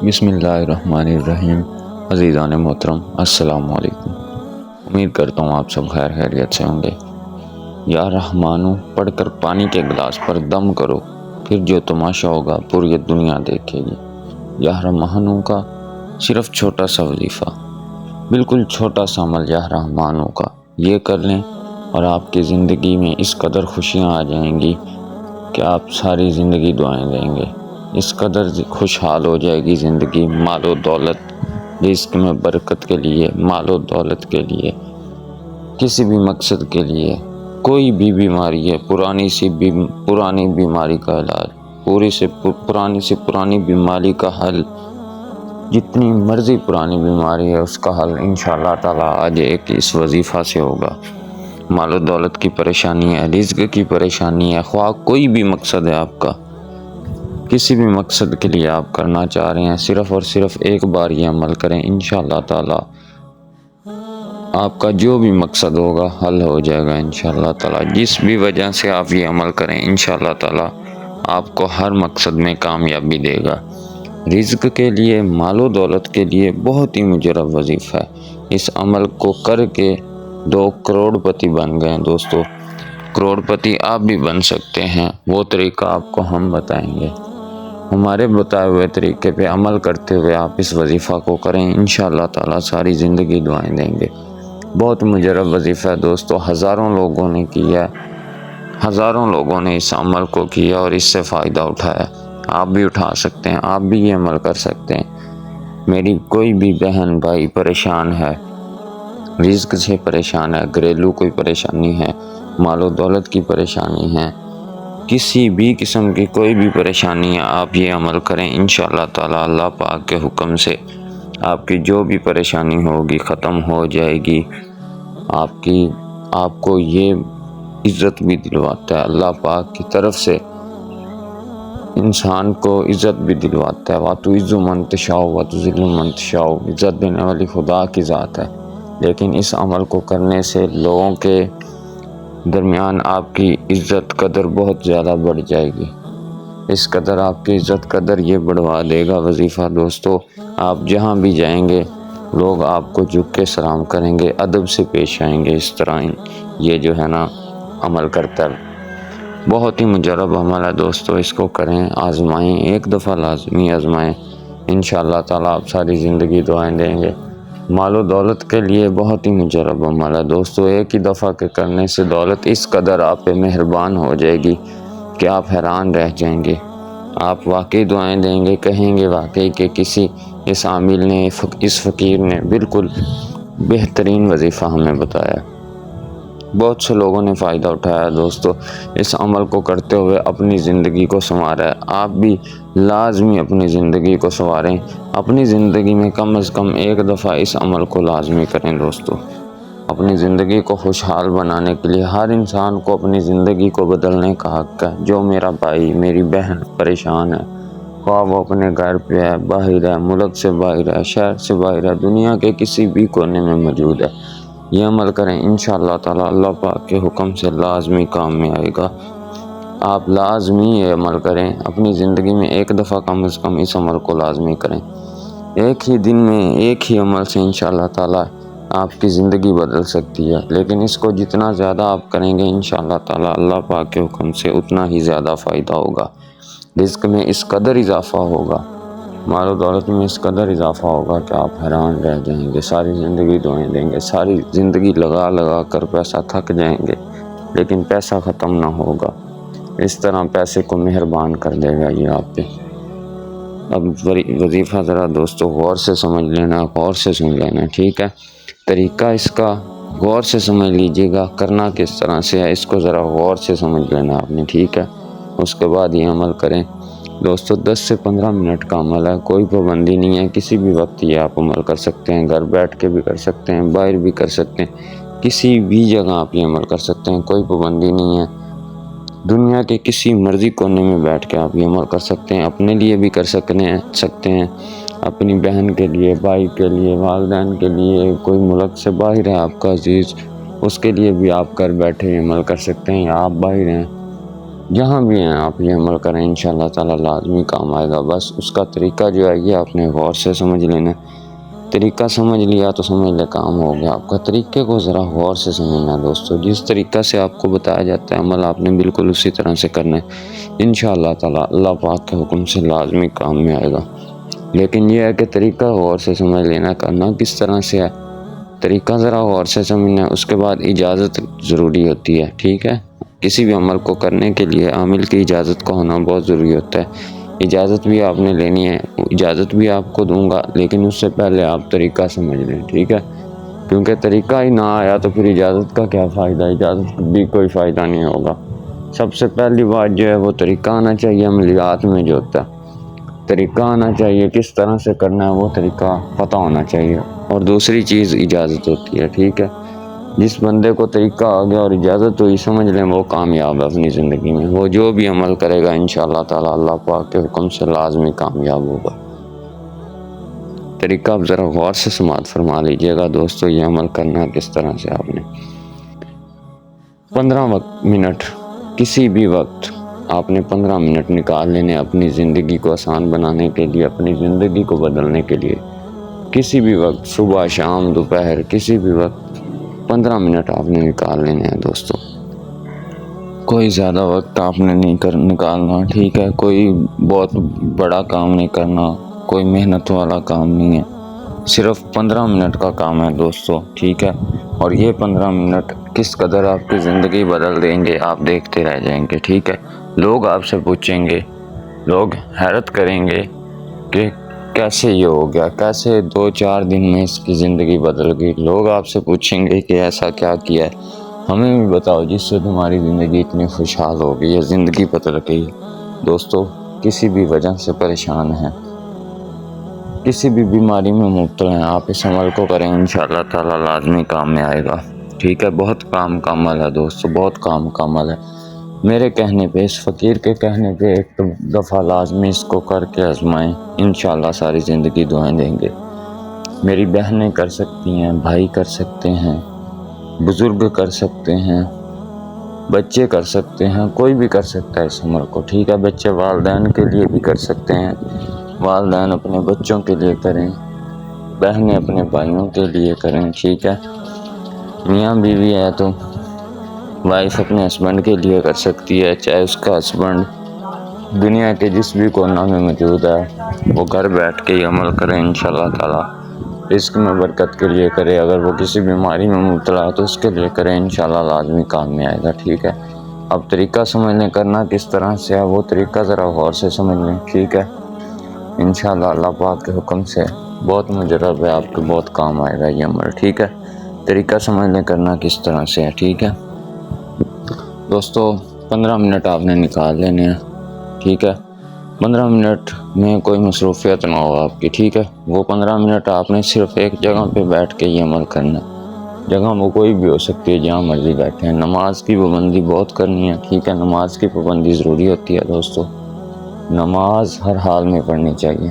بسم اللہ الرحمن الرحیم۔ عزیزان محترم، السلام علیکم۔ امید کرتا ہوں آپ سب خیریت سے ہوں گے۔ یا رحمانو پڑھ کر پانی کے گلاس پر دم کرو، پھر جو تماشا ہوگا پوری دنیا دیکھے گی۔ یا رحمانو کا صرف چھوٹا سا وظیفہ، بالکل چھوٹا سا عمل یا رحمانو کا، یہ کر لیں اور آپ کی زندگی میں اس قدر خوشیاں آ جائیں گی کہ آپ ساری زندگی دعائیں دیں گے۔ اس قدر خوشحال ہو جائے گی زندگی، مال و دولت، رزق میں برکت کے لیے، مال و دولت کے لیے، کسی بھی مقصد کے لیے، کوئی بھی بیماری ہے، پرانی بیماری کا علاج، پرانی سے پرانی بیماری کا حل، جتنی مرضی پرانی بیماری ہے اس کا حل انشاءاللہ تعالی آج ایک اس وظیفہ سے ہوگا۔ مال و دولت کی پریشانی ہے، رزق کی پریشانی ہے، خواہ کوئی بھی مقصد ہے آپ کا، کسی بھی مقصد کے لیے آپ کرنا چاہ رہے ہیں، صرف اور صرف ایک بار یہ عمل کریں، انشاءاللہ تعالی آپ کا جو بھی مقصد ہوگا حل ہو جائے گا انشاءاللہ تعالی۔ جس بھی وجہ سے آپ یہ عمل کریں انشاءاللہ تعالی آپ کو ہر مقصد میں کامیابی دے گا۔ رزق کے لیے، مال و دولت کے لیے بہت ہی مجرب وظیفہ ہے۔ اس عمل کو کر کے 2 کروڑ پتی بن گئے دوستو۔ کروڑ پتی آپ بھی بن سکتے ہیں، وہ طریقہ آپ کو ہم بتائیں گے۔ ہمارے بتائے ہوئے طریقے پہ عمل کرتے ہوئے آپ اس وظیفہ کو کریں، انشاءاللہ تعالی ساری زندگی دعائیں دیں گے۔ بہت مجرب وظیفہ ہے دوستو، ہزاروں لوگوں نے کیا، ہزاروں لوگوں نے اس عمل کو کیا اور اس سے فائدہ اٹھایا۔ آپ بھی اٹھا سکتے ہیں، آپ بھی یہ عمل کر سکتے ہیں۔ میری کوئی بھی بہن بھائی پریشان ہے، رزق سے پریشان ہے، گھریلو کوئی پریشانی ہے، مال و دولت کی پریشانی ہے، کسی بھی قسم کی کوئی بھی پریشانی ہے، آپ یہ عمل کریں انشاءاللہ تعالی اللہ پاک کے حکم سے آپ کی جو بھی پریشانی ہوگی ختم ہو جائے گی۔ آپ کو یہ عزت بھی دلواتا ہے، اللہ پاک کی طرف سے انسان کو عزت بھی دلواتا ہے۔ وَتُعِزُّ مَن تَشَاءُ وَتُذِلُّ مَن تَشَاءُ، عزت دینے والی خدا کی ذات ہے۔ لیکن اس عمل کو کرنے سے لوگوں کے درمیان آپ کی عزت قدر بہت زیادہ بڑھ جائے گی۔ اس قدر آپ کی عزت قدر یہ بڑھوا دے گا وظیفہ دوستو، آپ جہاں بھی جائیں گے لوگ آپ کو جھک کے سلام کریں گے، ادب سے پیش آئیں گے۔ اس طرح یہ جو ہے نا عمل کرتا ہے، بہت ہی مجرب عمل ہے دوستو، اس کو کریں، آزمائیں، ایک دفعہ لازمی آزمائیں، انشاءاللہ تعالی آپ ساری زندگی دعائیں دیں گے۔ مال و دولت کے لیے بہت ہی مجرب عمل ہے دوستو، ایک ہی دفعہ کے کرنے سے دولت اس قدر آپ پہ مہربان ہو جائے گی کہ آپ حیران رہ جائیں گے۔ آپ واقعی دعائیں دیں گے، کہیں گے واقعی کہ کسی اس عامل نے، اس فقیر نے بالکل بہترین وظیفہ ہمیں بتایا۔ بہت سے لوگوں نے فائدہ اٹھایا دوستو، اس عمل کو کرتے ہوئے اپنی زندگی کو سنوارا ہے۔ آپ بھی لازمی اپنی زندگی کو سنواریں، اپنی زندگی میں کم از کم ایک دفعہ اس عمل کو لازمی کریں دوستو۔ اپنی زندگی کو خوشحال بنانے کے لیے ہر انسان کو اپنی زندگی کو بدلنے کا حق ہے۔ جو میرا بھائی، میری بہن پریشان ہے، خواہ وہ اپنے گھر پہ ہے، باہر ہے، ملک سے باہر ہے، شہر سے باہر ہے، دنیا کے کسی بھی کونے میں موجود ہے، یہ عمل کریں، انشاءاللہ تعالی اللہ پاک کے حکم سے لازمی کام میں آئے گا۔ آپ لازمی یہ عمل کریں، اپنی زندگی میں ایک دفعہ کم از کم اس عمل کو لازمی کریں۔ ایک ہی دن میں ایک ہی عمل سے انشاءاللہ تعالی آپ کی زندگی بدل سکتی ہے، لیکن اس کو جتنا زیادہ آپ کریں گے انشاءاللہ تعالی اللہ پاک کے حکم سے اتنا ہی زیادہ فائدہ ہوگا۔ رزق میں اس قدر اضافہ ہوگا، مال و دولت میں اس قدر اضافہ ہوگا کہ آپ حیران رہ جائیں گے، ساری زندگی دعائیں دیں گے، ساری زندگی لگا کر پیسہ تھک جائیں گے لیکن پیسہ ختم نہ ہوگا۔ اس طرح پیسے کو مہربان کر دے گا یہ آپ پہ۔ اب وظیفہ ذرا دوستو غور سے سمجھ لینا، غور سے سن لینا، ٹھیک ہے؟ طریقہ اس کا غور سے سمجھ لیجیے گا، کرنا کس طرح سے ہے اس کو ذرا غور سے سمجھ لینا آپ نے، ٹھیک ہے؟ اس کے بعد یہ عمل کریں دوستو۔ 10 سے 15 منٹ کا عمل ہے، کوئی پابندی نہیں ہے، کسی بھی وقت یہ آپ عمل کر سکتے ہیں، گھر بیٹھ کے بھی کر سکتے ہیں، باہر بھی کر سکتے ہیں، کسی بھی جگہ آپ یہ عمل کر سکتے ہیں، کوئی پابندی نہیں ہے۔ دنیا کے کسی مرضی کونے میں بیٹھ کے آپ یہ عمل کر سکتے ہیں، اپنے لیے بھی کر سکتے ہیں، اپنی بہن کے لیے، بھائی کے لیے، والدین کے لیے، کوئی ملک سے باہر ہے آپ کا عزیز، اس کے لیے بھی آپ گھر بیٹھے عمل کر سکتے ہیں، یا آپ باہر ہیں جہاں بھی ہیں آپ یہ عمل کریں، انشاءاللہ تعالی لازمی کام آئے گا۔ بس اس کا طریقہ جو ہے یہ آپ نے غور سے سمجھ لینا۔ طریقہ سمجھ لیا تو سمجھ لے کام ہو گیا آپ کا۔ طریقے کو ذرا غور سے سمجھنا دوستو، جس طریقہ سے آپ کو بتایا جاتا ہے عمل آپ نے بالکل اسی طرح سے کرنا ہے، انشاءاللہ تعالی اللہ پاک کے حکم سے لازمی کام میں آئے گا۔ لیکن یہ ہے کہ طریقہ غور سے سمجھ لینا، کرنا کس طرح سے ہے، طریقہ ذرا غور سے سمجھنا ہے۔ اس کے بعد اجازت ضروری ہوتی ہے، ٹھیک ہے؟ کسی بھی عمل کو کرنے کے لیے عامل کی اجازت کا ہونا بہت ضروری ہوتا ہے۔ اجازت بھی آپ نے لینی ہے، اجازت بھی آپ کو دوں گا، لیکن اس سے پہلے آپ طریقہ سمجھ لیں، ٹھیک ہے؟ کیونکہ طریقہ ہی نہ آیا تو پھر اجازت کا کیا فائدہ، اجازت بھی کوئی فائدہ نہیں ہوگا۔ سب سے پہلی بات جو ہے وہ طریقہ آنا چاہیے، عملیات میں جو ہوتا ہے طریقہ آنا چاہیے، کس طرح سے کرنا ہے وہ طریقہ پتہ ہونا چاہیے، اور دوسری چیز اجازت ہوتی ہے، ٹھیک ہے؟ جس بندے کو طریقہ آ گیا اور اجازت ہوئی، سمجھ لیں وہ کامیاب ہے اپنی زندگی میں۔ وہ جو بھی عمل کرے گا انشاءاللہ تعالی اللہ پاک کے حکم سے لازمی کامیاب ہوگا۔ طریقہ آپ ذرا غور سے سماعت فرما لیجئے گا دوستو، یہ عمل کرنا کس طرح سے آپ نے 15 منٹ، کسی بھی وقت آپ نے 15 منٹ نکال لینے اپنی زندگی کو آسان بنانے کے لیے، اپنی زندگی کو بدلنے کے لیے۔ کسی بھی وقت، صبح شام دوپہر، کسی بھی وقت 15 منٹ آپ نے نکال لینے ہیں دوستو۔ کوئی زیادہ وقت آپ نے نہیں نکالنا، ٹھیک ہے؟ کوئی بہت بڑا کام نہیں کرنا، کوئی محنت والا کام نہیں ہے، صرف 15 منٹ کا کام ہے دوستو، ٹھیک ہے؟ اور یہ 15 منٹ کس قدر آپ کی زندگی بدل دیں گے آپ دیکھتے رہ جائیں گے، ٹھیک ہے؟ لوگ آپ سے پوچھیں گے، لوگ حیرت کریں گے کہ کیسے یہ ہو گیا، کیسے 2-4 دن میں اس کی زندگی بدل گئی۔ لوگ آپ سے پوچھیں گے کہ ایسا کیا کیا ہے، ہمیں بھی بتاؤ جس سے تمہاری زندگی اتنی خوشحال ہو گئی ہے، زندگی بدل گئی۔ دوستو کسی بھی وجہ سے پریشان ہیں، کسی بھی بیماری میں مبتلا ہیں، آپ اس عمل کو کریں انشاءاللہ تعالی لازمی کام میں آئے گا، ٹھیک ہے؟ بہت کام کا عمل ہے دوستو، بہت کام کا عمل ہے۔ میرے کہنے پہ، اس فقیر کے کہنے پہ ایک دفعہ لازمی اس کو کر کے آزمائیں، انشاءاللہ ساری زندگی دعائیں دیں گے۔ میری بہنیں کر سکتی ہیں، بھائی کر سکتے ہیں، بزرگ کر سکتے ہیں، بچے کر سکتے ہیں، کوئی بھی کر سکتا ہے اس عمل کو، ٹھیک ہے؟ بچے والدین کے لیے بھی کر سکتے ہیں، والدین اپنے بچوں کے لیے کریں، بہنیں اپنے بھائیوں کے لیے کریں، ٹھیک ہے؟ میاں بیوی ہے تو وائف اپنے ہسبینڈ کے لیے کر سکتی ہے، چاہے اس کا ہسبینڈ دنیا کے جس بھی کونا میں موجود ہے، وہ گھر بیٹھ کے یہ عمل کریں انشاءاللہ تعالی، رزق میں برکت کے لیے کرے۔ اگر وہ کسی بیماری میں مبتلا ہے تو اس کے لیے کریں، انشاءاللہ لازمی کام میں آئے گا، ٹھیک ہے؟ اب طریقہ سمجھ لیں کرنا کس طرح سے ہے، وہ طریقہ ذرا غور سے سمجھ لیں، ٹھیک ہے؟ انشاءاللہ اللہ پاک کے حکم سے بہت مجرب ہے، آپ کے بہت کام آئے گا یہ عمل، ٹھیک ہے؟ طریقہ سمجھ لیں کرنا کس طرح سے ہے، ٹھیک ہے دوستو؟ 15 منٹ آپ نے نکال لینے ہیں، ٹھیک ہے؟ 15 منٹ میں کوئی مصروفیت نہ ہو آپ کی، ٹھیک ہے؟ وہ 15 منٹ آپ نے صرف ایک جگہ پہ بیٹھ کے یہ عمل کرنا ہے۔ جگہ وہ کوئی بھی ہو سکتی ہے، جہاں مرضی بیٹھے ہیں۔ نماز کی پابندی بہت کرنی ہے، ٹھیک ہے؟ نماز کی پابندی ضروری ہوتی ہے دوستو، نماز ہر حال میں پڑھنی چاہیے،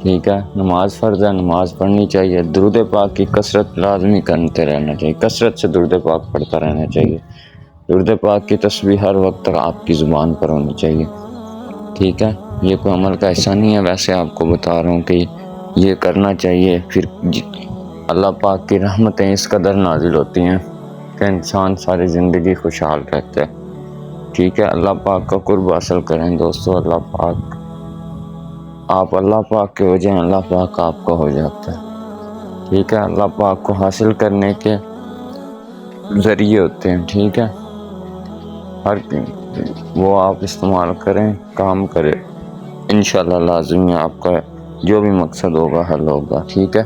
ٹھیک ہے؟ نماز فرض ہے، نماز پڑھنی چاہیے۔ درود پاک کی کثرت لازمی کرتے رہنا چاہیے، کثرت سے درود پاک پڑھتا رہنا چاہیے۔ درود پاک کی تسبیح ہر وقت آپ کی زبان پر ہونی چاہیے، ٹھیک ہے؟ یہ کوئی عمل کا حصہ نہیں ہے، ویسے آپ کو بتا رہا ہوں کہ یہ کرنا چاہیے۔ پھر اللہ پاک کی رحمتیں اس قدر نازل ہوتی ہیں کہ انسان ساری زندگی خوشحال رہتا ہے، ٹھیک ہے؟ اللہ پاک کا قرب حاصل کریں دوستو، اللہ پاک، آپ اللہ پاک کے ہو جائیں، اللہ پاک آپ کا ہو جاتا ہے، ٹھیک ہے؟ اللہ پاک کو حاصل کرنے کے ذریعے ہوتے ہیں، ٹھیک ہے؟ ہر وہ آپ استعمال کریں، کام کریں، انشاءاللہ لازمی آپ کا جو بھی مقصد ہوگا حل ہوگا، ٹھیک ہے؟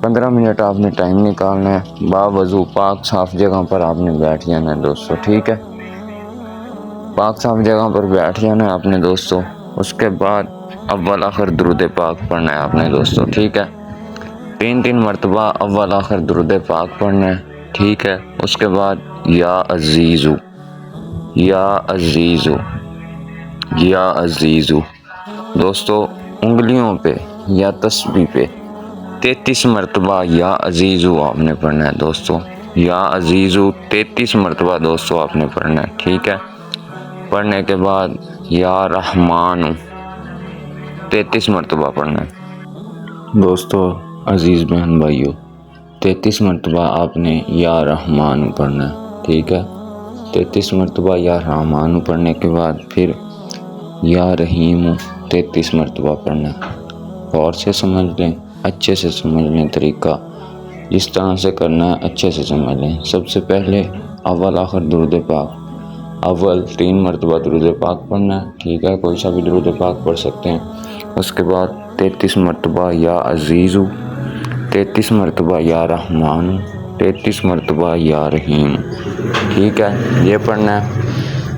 15 منٹ آپ نے ٹائم نکالنا ہے، باوضو پاک صاف جگہ پر آپ نے بیٹھ جانا ہے دوستو، ٹھیک ہے؟ پاک صاف جگہ پر بیٹھ جانا ہے آپ نے دوستو۔ اس کے بعد اول آخر درود پاک پڑھنا ہے آپ نے دوستو، ٹھیک ہے؟ 3 مرتبہ اول آخر درود پاک پڑھنا ہے، ٹھیک ہے؟ اس کے بعد یا عزیزو، یا عزیزو، یا عزیزو دوستو انگلیوں پہ یا تسبیح پہ 33 مرتبہ یا عزیزو آپ نے پڑھنا ہے دوستو، یا عزیزو 33 مرتبہ دوستو آپ نے پڑھنا ہے، ٹھیک ہے؟ پڑھنے کے بعد یا رحمان 33 مرتبہ پڑھنا ہے۔ دوستو عزیز بہن بھائیو، 33 مرتبہ آپ نے یا رحمان پڑھنا ہے، ٹھیک ہے۔ 33 مرتبہ یا رحمان پڑھنے کے بعد پھر یا رحیم 33 مرتبہ پڑھنا ہے۔ غور سے سمجھ لیں، اچھے سے سمجھ لیں، طریقہ جس طرح سے کرنا ہے اچھے سے سمجھ لیں۔ سب سے پہلے اول آخر درود پاک، اول 3 مرتبہ درود پاک پڑھنا ہے، ٹھیک ہے، کوئی سا بھی درود پاک پڑھ سکتے ہیں۔ اس کے بعد 33 مرتبہ یا عزیز، 33 مرتبہ یا رحمان، 33 مرتبہ یا رحیم، ٹھیک ہے، یہ پڑھنا ہے۔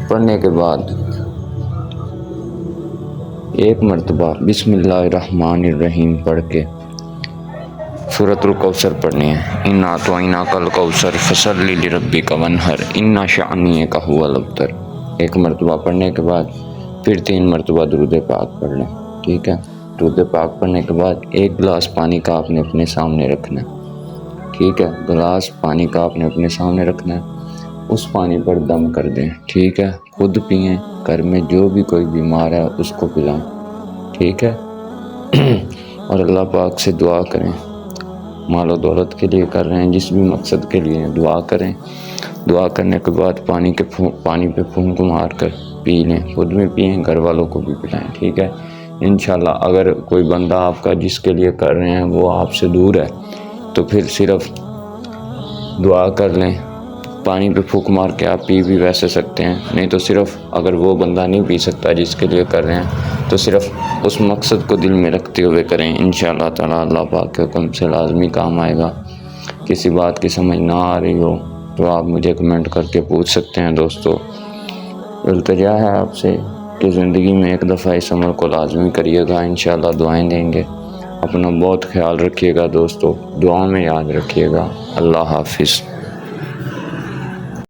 پڑھنے کے بعد 1 مرتبہ بسم اللہ الرحمن الرحیم پڑھ کے سورۃ الکوثر پڑھنی ہے۔ انا اعطیناک الکوثر فصلی لربک وانحر ان شانئک ھو الابتر۔ 1 مرتبہ پڑھنے کے بعد پھر 3 مرتبہ درود پاک پڑھ لیں، ٹھیک ہے۔ درود پاک پڑھنے کے بعد 1 گلاس پانی کا آپ نے اپنے سامنے رکھنا ہے، ٹھیک ہے، گلاس پانی کا آپ نے اپنے سامنے رکھنا ہے۔ اس پانی پر دم کر دیں، ٹھیک ہے، خود پئیں، گھر میں جو بھی کوئی بیمار ہے اس کو پلائیں، ٹھیک ہے۔ اور اللہ پاک سے دعا کریں، مال و دولت کے لیے کر رہے ہیں، جس بھی مقصد کے لیے دعا کریں۔ دعا کرنے کے بعد پانی پہ پھونک مار کر پی لیں، خود بھی پئیں، گھر والوں کو بھی پلائیں، ٹھیک ہے۔ انشاءاللہ اگر کوئی بندہ آپ کا جس کے لیے کر رہے ہیں وہ آپ سے دور ہے تو پھر صرف دعا کر لیں، پانی پہ پھونک مار کے آپ پی بھی ویسے سکتے ہیں، نہیں تو صرف اگر وہ بندہ نہیں پی سکتا جس کے لیے کر رہے ہیں تو صرف اس مقصد کو دل میں رکھتے ہوئے کریں، انشاءاللہ تعالی اللہ پاک کے حکم سے لازمی کام آئے گا۔ کسی بات کی سمجھ نہ آ رہی ہو تو آپ مجھے کمنٹ کر کے پوچھ سکتے ہیں۔ دوستو التجا ہے آپ سے کہ زندگی میں ایک دفعہ اس عمل کو لازمی کریے گا، انشاءاللہ دعائیں دیں گے۔ اپنا بہت خیال رکھیے گا دوستو، دعاؤں میں یاد رکھیے گا۔ اللہ حافظ۔